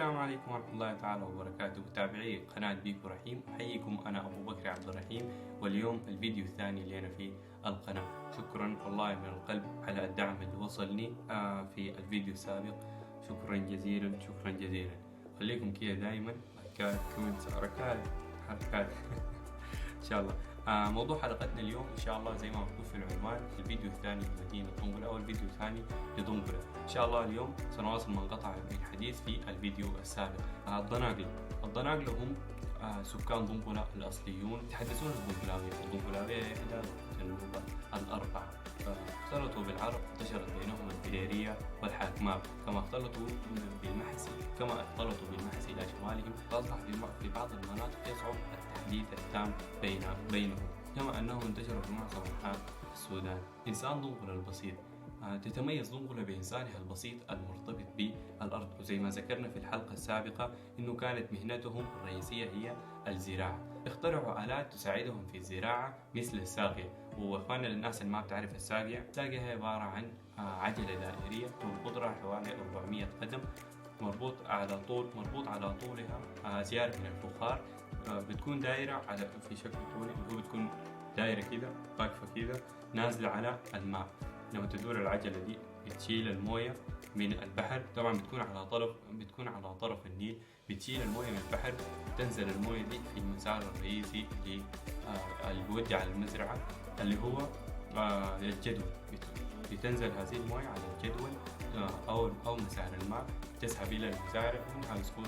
السلام عليكم ورحمة الله تعالى وبركاته. متابعي قناة بيكو رحيم، أحييكم. أنا أبو بكر عبد الرحيم، واليوم الفيديو الثاني لنا في القناة. شكرا والله من القلب على الدعم اللي وصلني في الفيديو السابق. شكرا جزيلا شكرا جزيلا. خليكم كده دايما لايكات كومنتس حركات إن شاء الله. موضوع حلقتنا اليوم إن شاء الله زي ما مكتوب في العنوان، الفيديو الثاني لمدينة طنبلة أو الفيديو الثاني لطنبلة. إن شاء الله اليوم سنواصل ما انقطع بالحديث في الفيديو السابق. الضناقلة هم سكان طنبلة الأصليون، يتحدثون الطنبلاوية. الطنبلاوية إحدى النوبة الأربعة، اختلطوا بالعرب، انتشرت بينهم البديرية والحاكماب، كما اختلطوا بالمحسي إلى شمالهم، فأصبح في بعض المناطق يصعب التحديث التام بينهم، كما أنه انتشر في معظم أنحاء السودان. إنسان طنبلة البسيط، تتميز طنبلة بإنسانها البسيط المرتبط بالأرض، وزي ما ذكرنا في الحلقة السابقة إنه كانت مهنتهم الرئيسية هي الزراعة. اخترعوا آلات تساعدهم في الزراعة مثل الساقية. وإخواننا للناس اللي ما بتعرف الساقية هي عبارة عن عجلة دائرية طول قطرها حوالي 400 قدم، مربوط على طولها أزيار من الفخار، بتكون دايرة في شكل طولي، اللي هو بتكون دايرة كده واقفة كده نازلة على الماء. لما تدور العجلة دي بتشيل الموية من البحر، طبعا بتكون على طرف النيل، بتشيل الموية من البحر، تنزل الموية دي في المسار الرئيسي اللي بيودي على المزرعة اللي هو الجدول. بتنزل هذه الموية على الجدول أو مسار الماء، تسحب إلى المزارع ومنها يسقون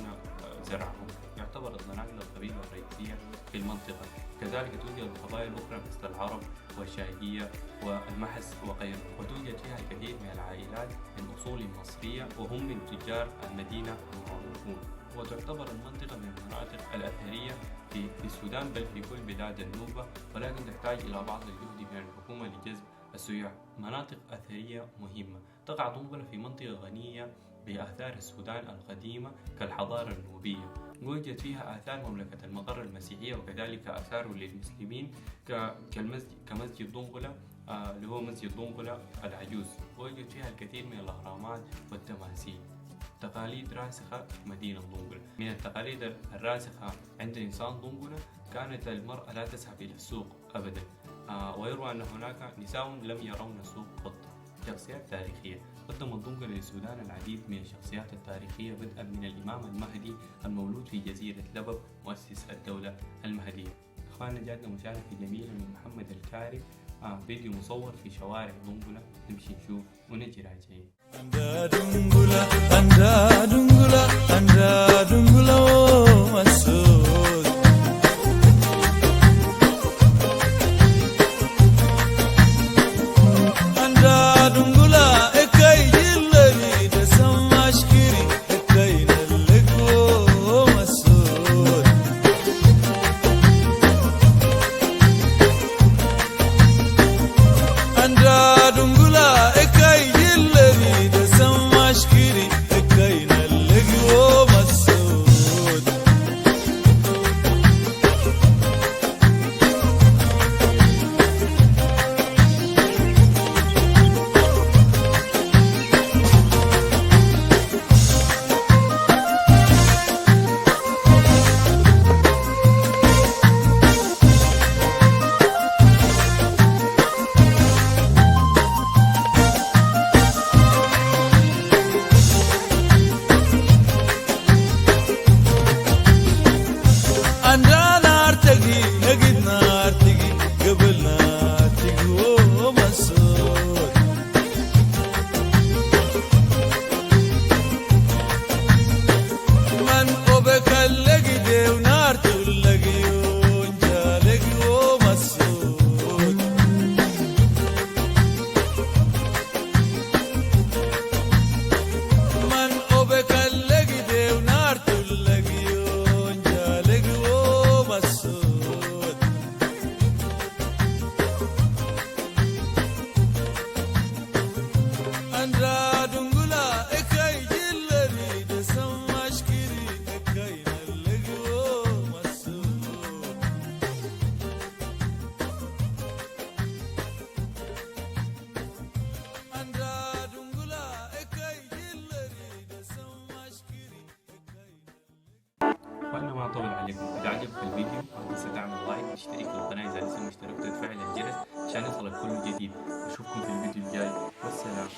زرعهم. يعتبر الضناقلة القبيلة الرئيسية في المنطقة. كذلك توجد قبائل أخرى مثل العرب والشاهية والمحس وغيرها، وتوجد فيها الكثير من العائلات من أصول مصرية، وهم من تجار المدينة المعروفون. وتعتبر المنطقة من المناطق الأثرية في السودان، بل في كل بلاد النوبة، ولكن تحتاج إلى بعض الجهد من الحكومة لجذب السياح. مناطق أثرية مهمة. تقع طنبلة في منطقة غنية بآثار السودان القديمة كالحضارة النوبية، ويوجد فيها آثار مملكة المقر المسيحية، وكذلك آثار للمسلمين كمسجد طنبلة اللي هو مسجد طنبلة العجوز، ويوجد فيها الكثير من الأهرامات والتماثيل. تقاليد راسخة في مدينة طنبلة. من التقاليد الراسخة عند إنسان طنبلة كانت المرأة لا تذهب إلى السوق أبدا، ويروى أن هناك نساء لم يرون السوق قط. شخصيات تاريخية. قدم طنبلة للسودان العديد من الشخصيات التاريخية، بدءا من الإمام المهدي المولود في جزيرة لبب مؤسس الدولة المهدية. إخواننا جاتنا مشاركة جميلة من محمد الكاري، فيديو مصور في شوارع طنبلة، نمشي نشوف ونجي راجعين. ما أطول عليكم، إذا عجبك الفيديو لا تنسى تعمل لايك وتشترك في القناة إذا لسه مشترك وتفعل الجرس عشان يصلك كل جديد. أشوفكم في الفيديو الجاي، والسلام.